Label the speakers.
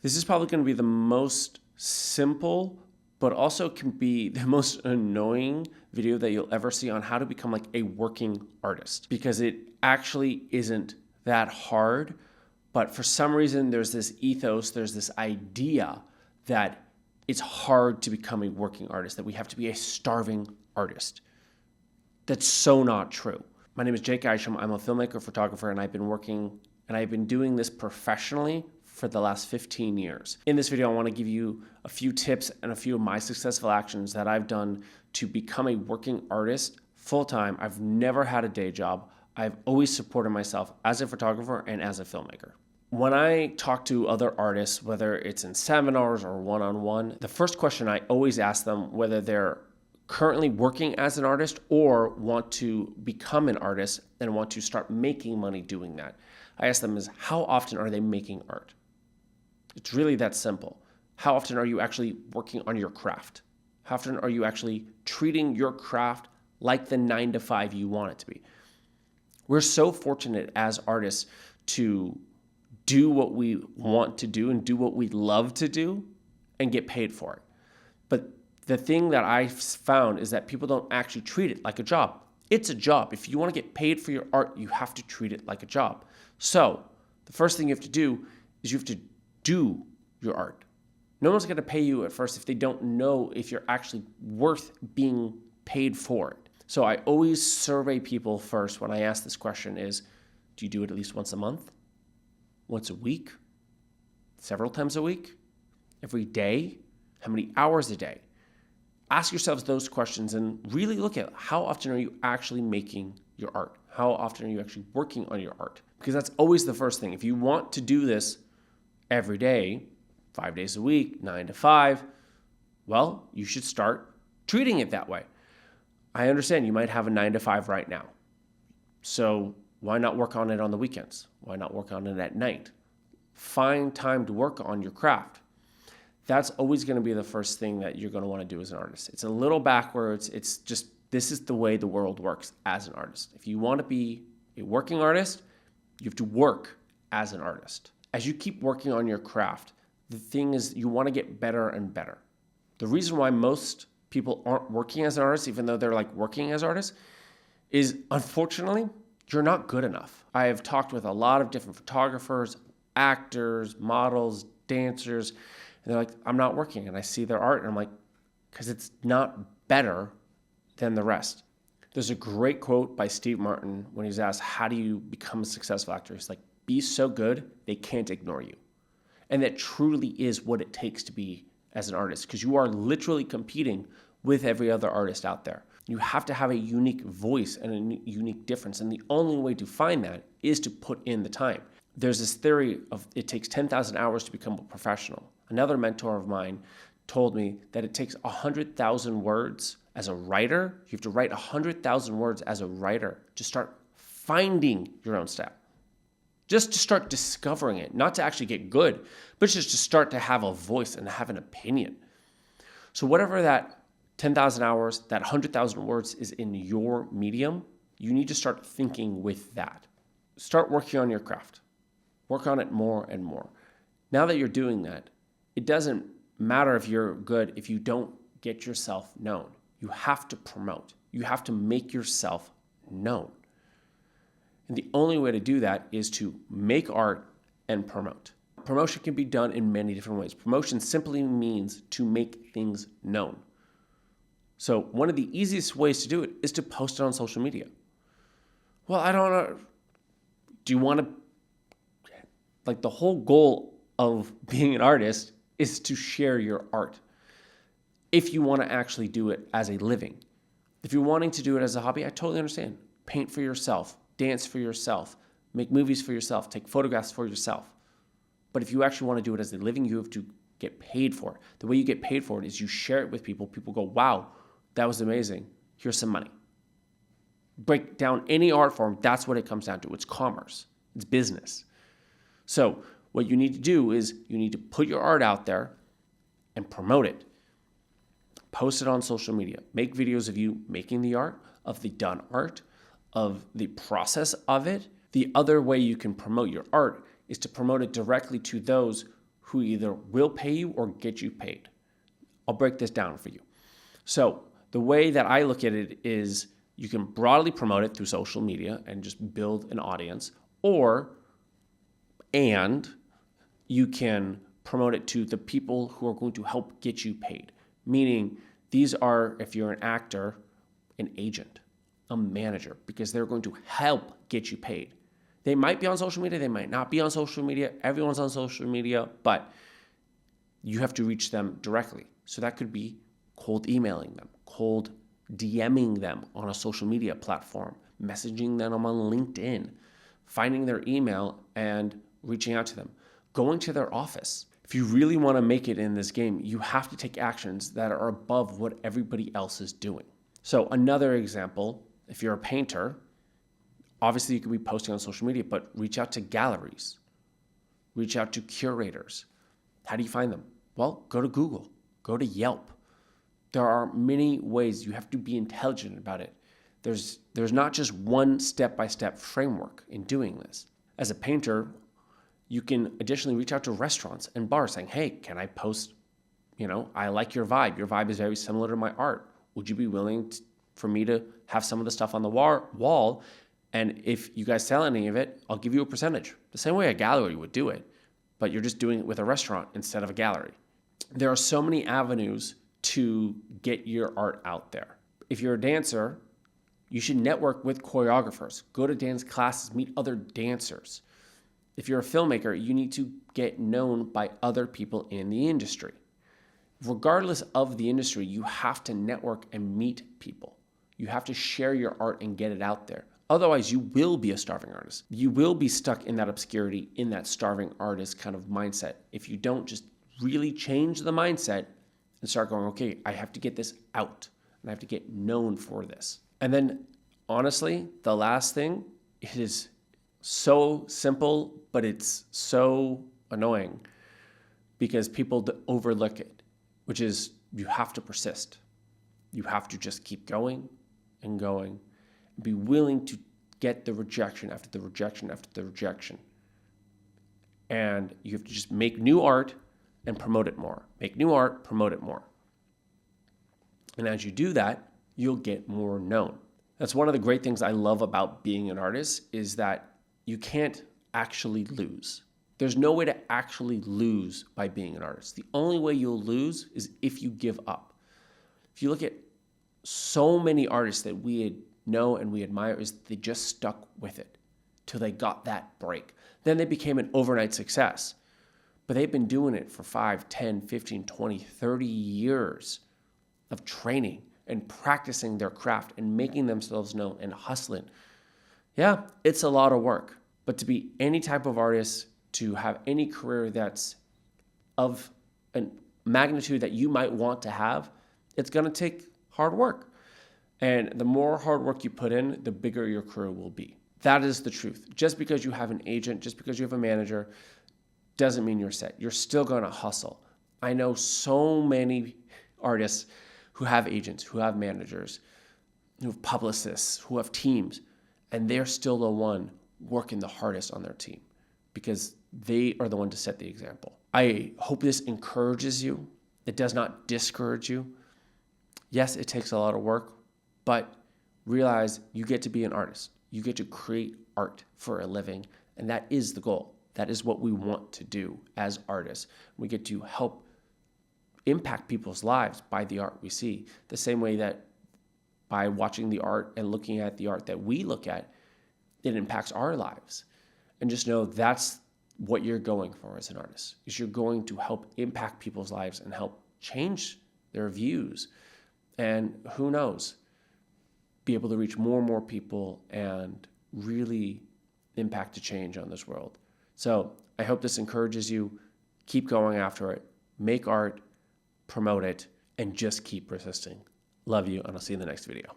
Speaker 1: This is probably going to be the most simple, but also can be the most annoying video that you'll ever see on how to become like a working artist, because it actually isn't that hard. But for some reason, there's this ethos, there's this idea that it's hard to become a working artist, that we have to be a starving artist. That's so not true. My name is Isham. I'm a filmmaker, photographer, and I've been doing this professionally for the last 15 years. In this video, I want to give you a few tips and a few of my successful actions that I've done to become a working artist full-time. I've never had a day job. I've always supported myself as a photographer and as a filmmaker. When I talk to other artists, whether it's in seminars or one-on-one, the first question I always ask them, whether they're currently working as an artist or want to become an artist and want to start making money doing that, I ask them is, how often are they making art? It's really that simple. How often are you actually working on your craft? How often are you actually treating your craft like the 9-to-5 you want it to be? We're so fortunate as artists to do what we want to do and do what we love to do and get paid for it. But the thing that I've found is that people don't actually treat it like a job. It's a job. If you want to get paid for your art, you have to treat it like a job. So the first thing you have to do is you have to do your art. No one's going to pay you at first if they don't know if you're actually worth being paid for it. So I always survey people first when I ask this question is, do you do it at least once a month? Once a week? Several times a week? Every day? How many hours a day? Ask yourselves those questions and really look at how often are you actually making your art? How often are you actually working on your art? Because that's always the first thing. If you want to do this every day, 5 days a week, 9-to-5, well, you should start treating it that way. I understand you might have a 9-to-5 right now. So why not work on it on the weekends? Why not work on it at night? Find time to work on your craft. That's always going to be the first thing that you're going to want to do as an artist. It's a little backwards. It's just, this is the way the world works as an artist. If you want to be a working artist, you have to work as an artist. As you keep working on your craft, the thing is you want to get better and better. The reason why most people aren't working as an artist, even though they're like working as artists, is unfortunately, you're not good enough. I have talked with a lot of different photographers, actors, models, dancers, and they're like, I'm not working. And I see their art and I'm like, because it's not better than the rest. There's a great quote by Steve Martin when he's asked, how do you become a successful actor? He's like, be so good, they can't ignore you. And that truly is what it takes to be as an artist, because you are literally competing with every other artist out there. You have to have a unique voice and a unique difference. And the only way to find that is to put in the time. There's this theory of it takes 10,000 hours to become a professional. Another mentor of mine told me that it takes 100,000 words as a writer. You have to write 100,000 words as a writer to start finding your own style. Just to start discovering it, not to actually get good, but just to start to have a voice and have an opinion. So whatever that 10,000 hours, that 100,000 words is in your medium, you need to start thinking with that. Start working on your craft. Work on it more and more. Now that you're doing that, it doesn't matter if you're good if you don't get yourself known. You have to promote. You have to make yourself known. And the only way to do that is to make art and promote. Promotion can be done in many different ways. Promotion simply means to make things known. So one of the easiest ways to do it is to post it on social media. Well, I don't know. Do you want to, like the whole goal of being an artist is to share your art. If you want to actually do it as a living. If you're wanting to do it as a hobby, I totally understand. Paint for yourself, dance for yourself, make movies for yourself, take photographs for yourself. But if you actually want to do it as a living, you have to get paid for it. The way you get paid for it is you share it with people. People go, wow, that was amazing. Here's some money. Break down any art form, that's what it comes down to. It's commerce. It's business. So what you need to do is you need to put your art out there and promote it. Post it on social media. Make videos of you making the art, of the done art, of the process of it. The other way you can promote your art is to promote it directly to those who either will pay you or get you paid. I'll break this down for you. So the way that I look at it is you can broadly promote it through social media and just build an audience, and you can promote it to the people who are going to help get you paid. Meaning these are, if you're an actor, an agent, a manager, because they're going to help get you paid. They might be on social media, they might not be on social media. Everyone's on social media, but you have to reach them directly. So that could be cold emailing them, cold DMing them on a social media platform, messaging them on LinkedIn, finding their email and reaching out to them, going to their office. If you really want to make it in this game, you have to take actions that are above what everybody else is doing. So another example, if you're a painter, obviously you could be posting on social media, but reach out to galleries, reach out to curators. How do you find them? Well, go to Google, go to Yelp. There are many ways. You have to be intelligent about it. There's not just one step-by-step framework in doing this. As a painter, you can additionally reach out to restaurants and bars saying, hey, can I post, I like your vibe. Your vibe is very similar to my art. Would you be willing for me to have some of the stuff on the wall? And if you guys sell any of it, I'll give you a percentage. The same way a gallery would do it, but you're just doing it with a restaurant instead of a gallery. There are so many avenues to get your art out there. If you're a dancer, you should network with choreographers, go to dance classes, meet other dancers. If you're a filmmaker, you need to get known by other people in the industry. Regardless of the industry, you have to network and meet people. You have to share your art and get it out there. Otherwise, you will be a starving artist. You will be stuck in that obscurity, in that starving artist kind of mindset. If you don't just really change the mindset and start going, okay, I have to get this out and I have to get known for this. And then honestly, the last thing, it is so simple, but it's so annoying because people overlook it, which is you have to persist. You have to just keep going and going and be willing to get the rejection after the rejection after the rejection. And you have to just make new art and promote it more. Make new art, promote it more. And as you do that, you'll get more known. That's one of the great things I love about being an artist is that you can't actually lose. There's no way to actually lose by being an artist. The only way you'll lose is if you give up. If you look at so many artists that we know and we admire, is they just stuck with it till they got that break. Then they became an overnight success. But they've been doing it for 5, 10, 15, 20, 30 years of training and practicing their craft and making themselves known and hustling. Yeah, it's a lot of work. But to be any type of artist, to have any career that's of a magnitude that you might want to have, it's going to take hard work. And the more hard work you put in, the bigger your career will be. That is the truth. Just because you have an agent, just because you have a manager, doesn't mean you're set. You're still going to hustle. I know so many artists who have agents, who have managers, who have publicists, who have teams, and they're still the one working the hardest on their team because they are the one to set the example. I hope this encourages you. It does not discourage you. Yes, it takes a lot of work, but realize you get to be an artist. You get to create art for a living, and that is the goal. That is what we want to do as artists. We get to help impact people's lives by the art we see, the same way that by watching the art and looking at the art that we look at, it impacts our lives. And just know that's what you're going for as an artist, is you're going to help impact people's lives and help change their views. And who knows, be able to reach more and more people and really impact a change on this world. So I hope this encourages you. Keep going after it. Make art, promote it, and just keep persisting. Love you, and I'll see you in the next video.